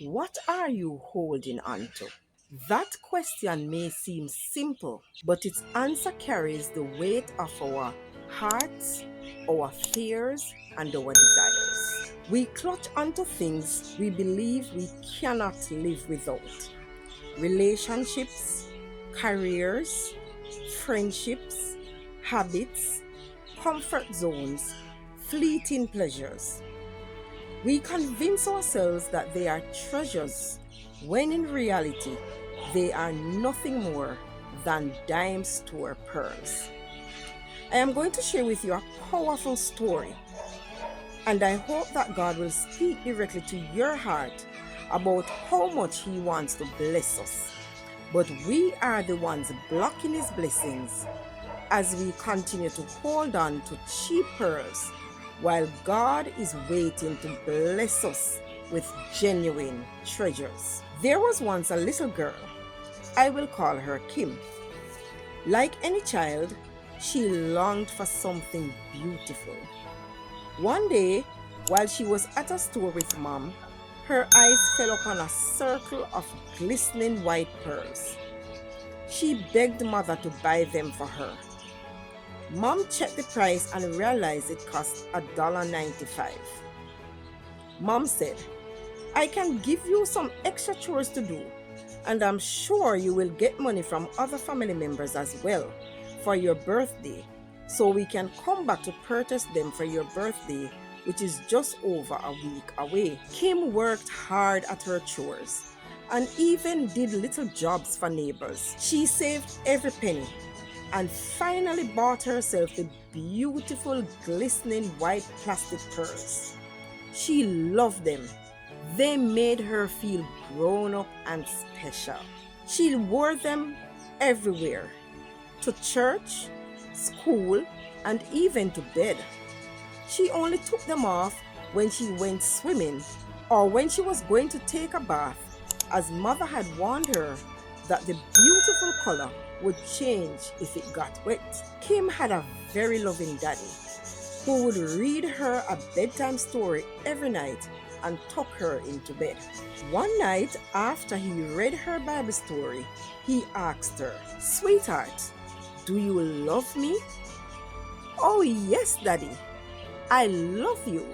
What are you holding on to? That question may seem simple, but its answer carries the weight of our hearts, our fears, and our desires. We clutch onto things we believe we cannot live without: relationships, careers, friendships, habits, comfort zones, fleeting pleasures. We convince ourselves that they are treasures, when in reality, they are nothing more than dime store pearls. I am going to share with you a powerful story, and I hope that God will speak directly to your heart about how much He wants to bless us. But we are the ones blocking His blessings as we continue to hold on to cheap pearls while God is waiting to bless us with genuine treasures. There was once a little girl. I will call her Kim. Like any child, she longed for something beautiful. One day, while she was at a store with Mom, her eyes fell upon a circle of glistening white pearls. She begged Mother to buy them for her. Mom checked the price and realized it cost $1.95. Mom said, "I can give you some extra chores to do, and I'm sure you will get money from other family members as well for your birthday, so we can come back to purchase them for your birthday, which is just over a week away." Kim worked hard at her chores and even did little jobs for neighbors. She saved every penny and finally bought herself the beautiful glistening white plastic pearls. She loved them. They made her feel grown up and special. She wore them everywhere, to church, school, and even to bed. She only took them off when she went swimming or when she was going to take a bath, as Mother had warned her that the beautiful color would change if it got wet. Kim had a very loving daddy who would read her a bedtime story every night and tuck her into bed. One night, after he read her Bible story, he asked her, "Sweetheart, do you love me?" "Oh, yes, Daddy, I love you."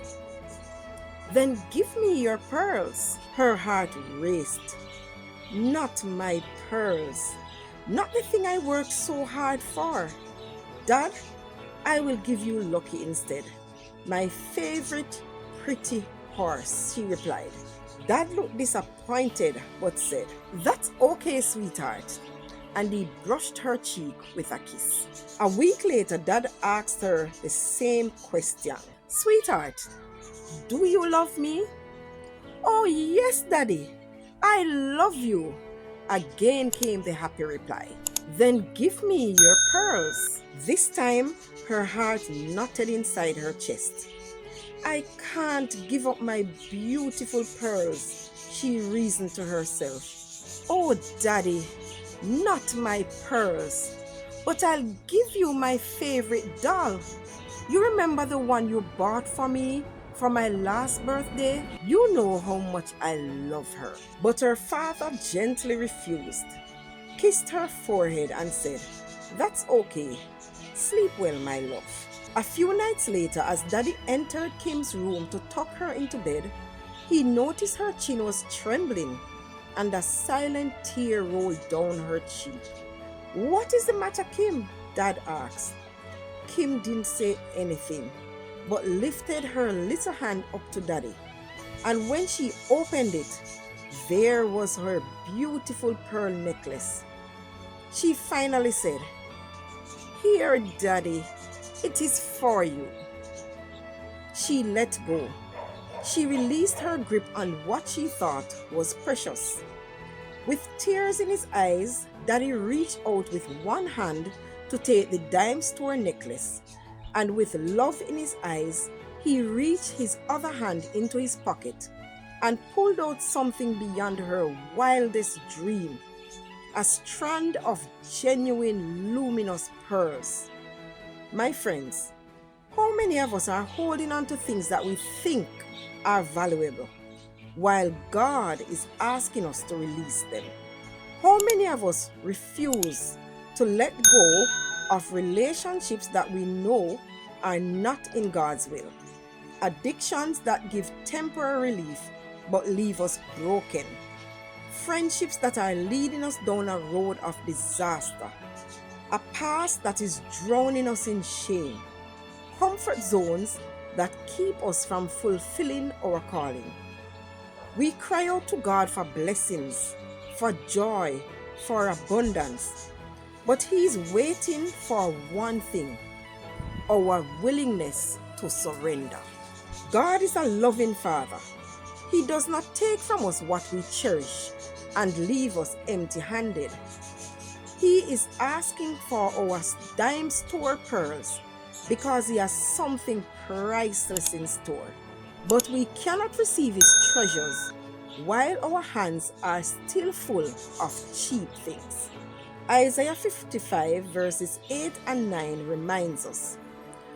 "Then give me your pearls." Her heart raced. "Not my pearls. Not the thing I worked so hard for. Dad, I will give you Lucky instead. My favorite pretty horse," she replied. Dad looked disappointed but said, "That's okay, sweetheart." And he brushed her cheek with a kiss. A week later, Dad asked her the same question. "Sweetheart, do you love me?" "Oh, yes, Daddy, I love you." Again came the happy reply. "Then give me your pearls." This time, her heart knotted inside her chest. "I can't give up my beautiful pearls," she reasoned to herself. "Oh, Daddy, not my pearls, but I'll give you my favorite doll. You remember the one you bought for me for my last birthday? You know how much I love her." But her father gently refused, kissed her forehead, and said, "That's okay. Sleep well, my love." A few nights later, as Daddy entered Kim's room to tuck her into bed, he noticed her chin was trembling and a silent tear rolled down her cheek. "What is the matter, Kim?" Dad asked. Kim didn't say anything, but lifted her little hand up to Daddy. And when she opened it, there was her beautiful pearl necklace. She finally said, "Here, Daddy, it is for you." She let go. She released her grip on what she thought was precious. With tears in his eyes, Daddy reached out with one hand to take the dime store necklace, and with love in his eyes, he reached his other hand into his pocket and pulled out something beyond her wildest dream: a strand of genuine luminous pearls. My friends, how many of us are holding on to things that we think are valuable? while God is asking us to release them. How many of us refuse to let go of relationships that we know are not in God's will? Addictions that give temporary relief but leave us broken. Friendships that are leading us down a road of disaster. A past that is drowning us in shame. Comfort zones that keep us from fulfilling our calling. We cry out to God for blessings, for joy, for abundance. But He is waiting for one thing: our willingness to surrender. God is a loving Father. He does not take from us what we cherish and leave us empty-handed. He is asking for our dime store pearls because He has something priceless in store. But we cannot receive His treasures while our hands are still full of cheap things. Isaiah 55 verses 8 and 9 reminds us,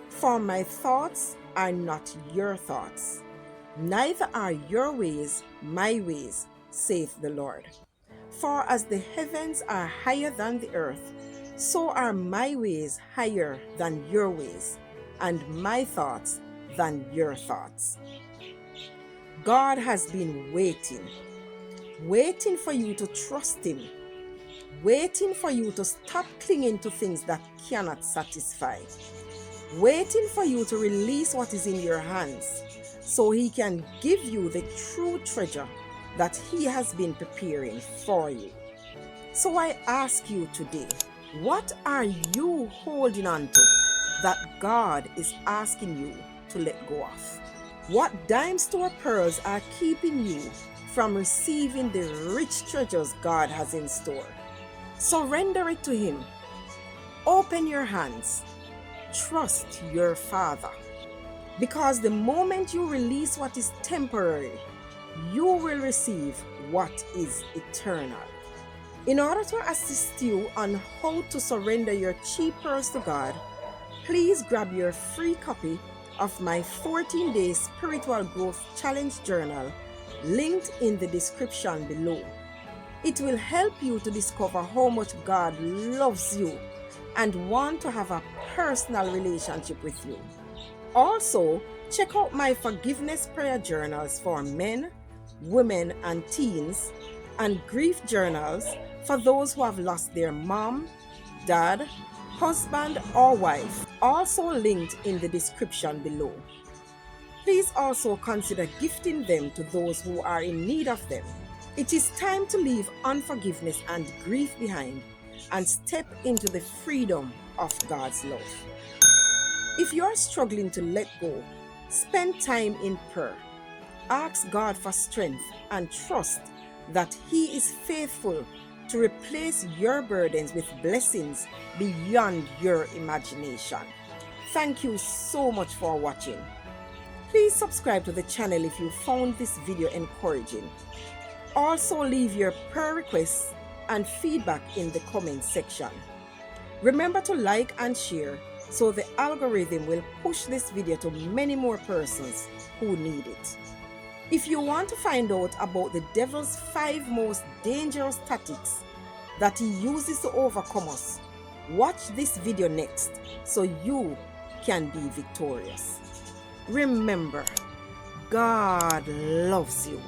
"For my thoughts are not your thoughts, neither are your ways my ways, saith the Lord. For as the heavens are higher than the earth, so are my ways higher than your ways, and my thoughts than your thoughts." God has been waiting for you to trust Him, waiting for you to stop clinging to things that cannot satisfy, waiting for you to release what is in your hands so He can give you the true treasure that He has been preparing for you. So I ask you today, what are you holding on to that God is asking you to let go of? What dime store pearls are keeping you from receiving the rich treasures God has in store? Surrender it to Him. Open your hands. Trust your Father. Because the moment you release what is temporary, you will receive what is eternal. In order to assist you on how to surrender your cheap pearls to God, please grab your free copy of my 14-day Spiritual Growth Challenge Journal, linked in the description below. It will help you to discover how much God loves you and wants to have a personal relationship with you. Also, check out my forgiveness prayer journals for men, women, and teens, and grief journals for those who have lost their mom, dad, husband, or wife, also linked in the description below. Please also consider gifting them to those who are in need of them. It is time to leave unforgiveness and grief behind and step into the freedom of God's love. If you are struggling to let go, spend time in prayer. Ask God for strength and trust that He is faithful to replace your burdens with blessings beyond your imagination. Thank you so much for watching. Please subscribe to the channel if you found this video encouraging. Also, leave your prayer requests and feedback in the comment section. Remember to like and share so the algorithm will push this video to many more persons who need it. If you want to find out about the devil's 5 most dangerous tactics that he uses to overcome us, watch this video next so you can be victorious. Remember, God loves you.